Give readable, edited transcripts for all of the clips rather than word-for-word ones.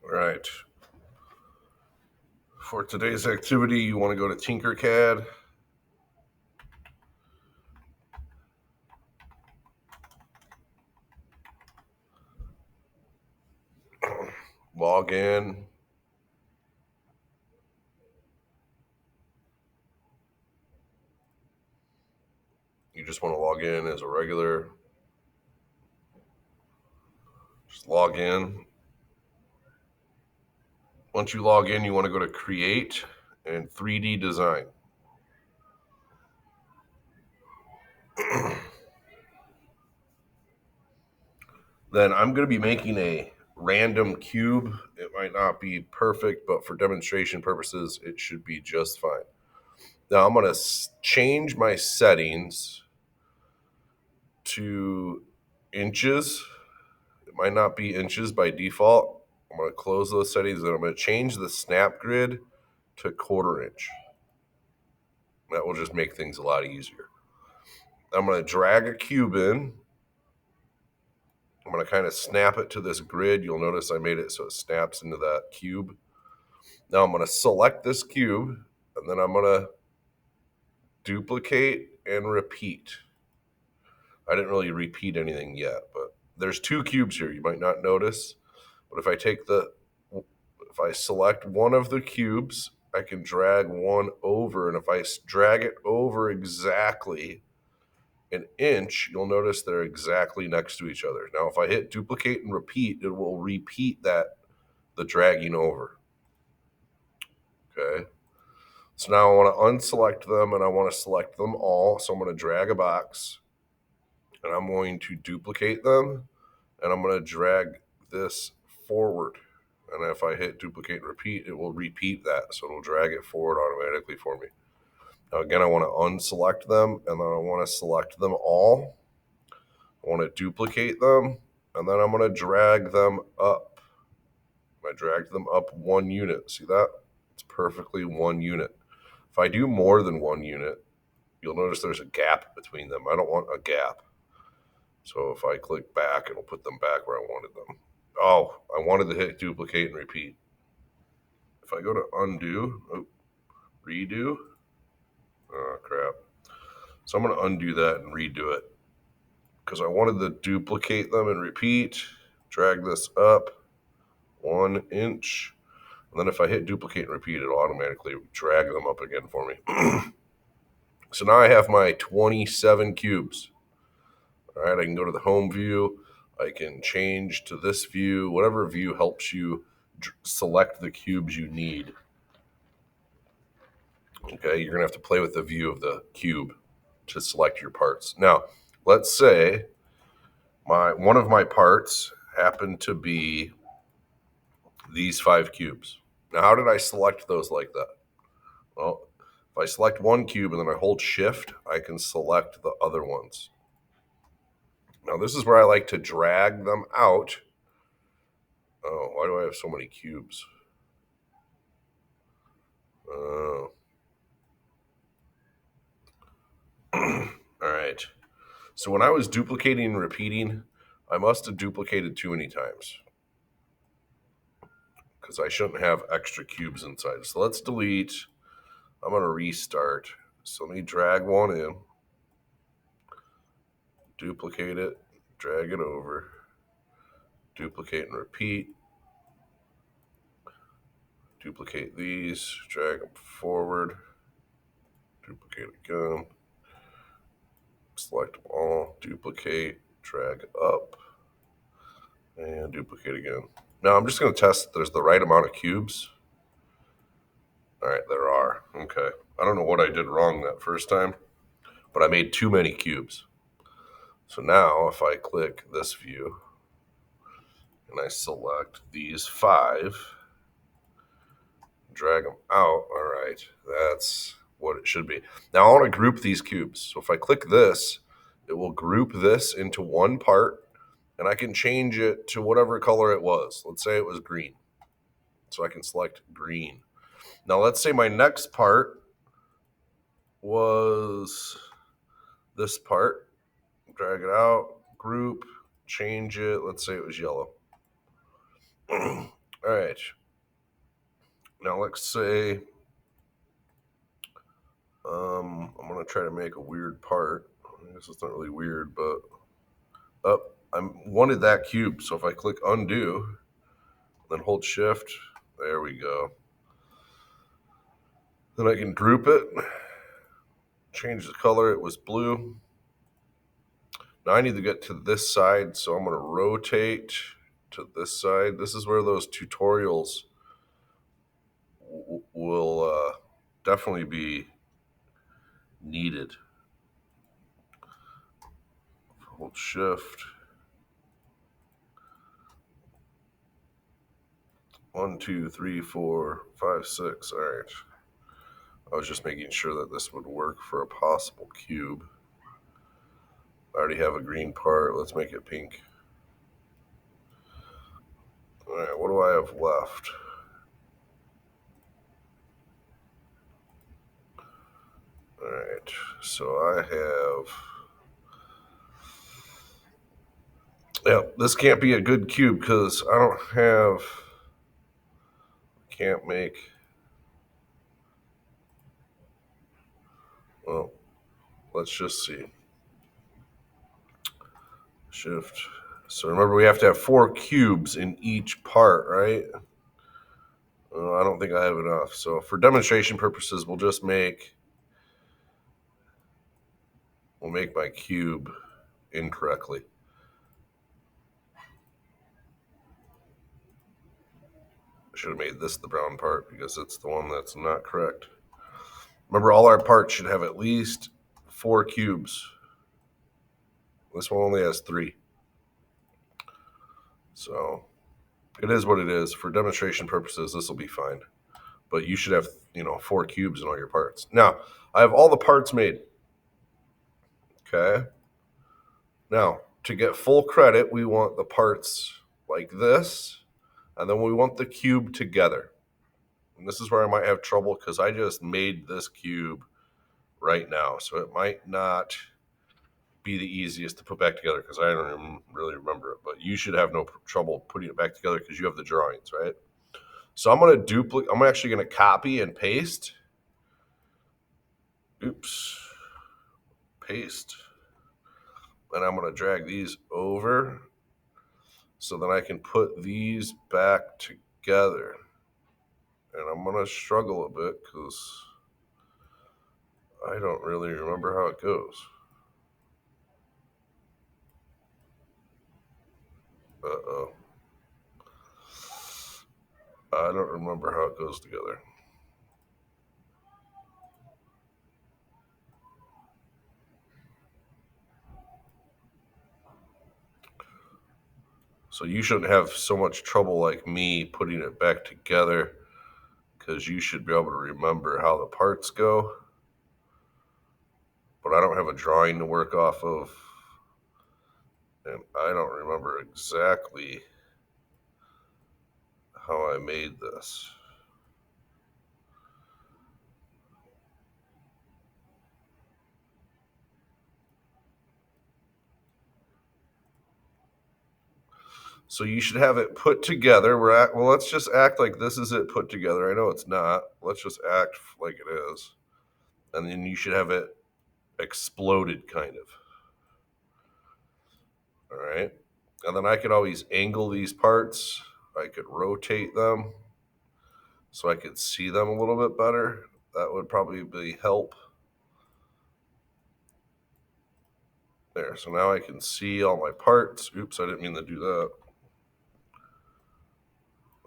All right. For today's activity, you want to go to Tinkercad, log in. You just want to log in as a regular. Just log in. Once you log in, you want to go to Create and 3D Design. Then I'm going to be making a random cube. It might not be perfect, but for demonstration purposes, it should be just fine. Now I'm going to change my settings to inches. It might not be inches by default. I'm going to close those settings and I'm going to change the snap grid to 1/4 inch. That will just make things a lot easier. I'm going to drag a cube in. I'm going to kind of snap it to this grid. You'll notice I made it so it snaps into that cube. Now I'm going to select this cube and then I'm going to duplicate and repeat. I didn't really repeat anything yet, but there's 2 cubes here. You might not notice, but if I select one of the cubes, I can drag one over, and if I drag it over exactly an inch, you'll notice they're exactly next to each other. Now, if I hit duplicate and repeat, it will repeat the dragging over. Okay. So now I want to unselect them and I want to select them all. So I'm going to drag a box and I'm going to duplicate them and I'm going to drag this forward. And if I hit duplicate and repeat, it will repeat that. So it'll drag it forward automatically for me. Now again, I want to unselect them and then I want to select them all. I want to duplicate them and then I'm going to drag them up. I dragged them up 1 unit. See that? It's perfectly 1 unit. If I do more than 1 unit, you'll notice there's a gap between them. I don't want a gap. So if I click back, it'll put them back where I wanted them. Oh, I wanted to hit duplicate and repeat. If I go to undo, redo, oh crap. So I'm going to undo that and redo it because I wanted to duplicate them and repeat, drag this up 1 inch. And then if I hit duplicate and repeat, it'll automatically drag them up again for me. So now I have my 27 cubes. All right, I can go to the home view. I can change to this view, whatever view helps you select the cubes you need. Okay, you're gonna have to play with the view of the cube to select your parts. Now, let's say one of my parts happened to be these 5 cubes. Now, how did I select those like that? Well, if I select one cube and then I hold shift, I can select the other ones. Now, this is where I like to drag them out. Oh, why do I have so many cubes? All right. So when I was duplicating and repeating, I must have duplicated too many times because I shouldn't have extra cubes inside. So let's delete. I'm going to restart. So let me drag one in, duplicate it, drag it over, duplicate and repeat, duplicate these, drag them forward, duplicate again, select them all, duplicate, drag up, and duplicate again. Now I'm just going to test if there's the right amount of cubes. All right, there are. Okay. I don't know what I did wrong that first time, but I made too many cubes. So now if I click this view and I select these 5, drag them out, all right, that's what it should be. Now I want to group these cubes. So if I click this, it will group this into one part and I can change it to whatever color it was. Let's say it was green. So I can select green. Now let's say my next part was this part. Drag it out, group, change it. Let's say it was yellow. All right. Now let's say I'm gonna try to make a weird part. I guess it's not really weird, but I wanted that cube. So if I click undo, then hold shift, there we go. Then I can group it, change the color. It was blue. Now I need to get to this side, so I'm gonna rotate to this side. This is where those tutorials will definitely be needed. Hold shift. 1, 2, 3, 4, 5, 6. All right. I was just making sure that this would work for a possible cube. I already have a green part. Let's make it pink. All right, what do I have left? All right, so I have... Yeah, this can't be a good cube because I don't have... Can't make... Well, let's just see. Shift. So remember, we have to have 4 cubes in each part, right? I don't think I have enough. So for demonstration purposes, we'll make my cube incorrectly. I should have made this the brown part because it's the one that's not correct. Remember, all our parts should have at least 4 cubes. This one only has 3. So it is what it is. For demonstration purposes, this will be fine. But you should have, 4 cubes in all your parts. Now, I have all the parts made. Okay. Now, to get full credit, we want the parts like this, and then we want the cube together. And this is where I might have trouble because I just made this cube right now. So it might not be the easiest to put back together because I don't even really remember it. But you should have no trouble putting it back together because you have the drawings, right? So I'm going to duplicate. I'm actually going to copy and paste. Oops. Paste. And I'm going to drag these over so that I can put these back together. And I'm going to struggle a bit because I don't really remember how it goes. Uh-oh. I don't remember how it goes together. So you shouldn't have so much trouble like me putting it back together because you should be able to remember how the parts go. But I don't have a drawing to work off of. And I don't remember exactly how I made this. So you should have it put together. Well, let's just act like this is it put together. I know it's not. Let's just act like it is. And then you should have it exploded, kind of. All right. And then I could always angle these parts. I could rotate them so I could see them a little bit better. That would probably help. There. So now I can see all my parts. Oops, I didn't mean to do that.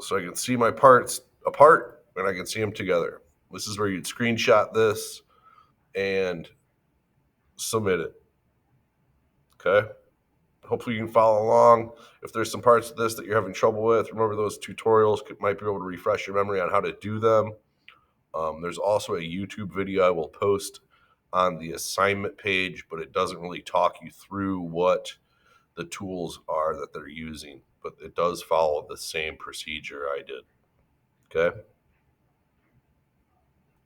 So I can see my parts apart and I can see them together. This is where you'd screenshot this and submit it. Okay. Hopefully you can follow along. If there's some parts of this that you're having trouble with, remember those tutorials might be able to refresh your memory on how to do them. There's also a YouTube video I will post on the assignment page, but it doesn't really talk you through what the tools are that they're using, but it does follow the same procedure I did. Okay.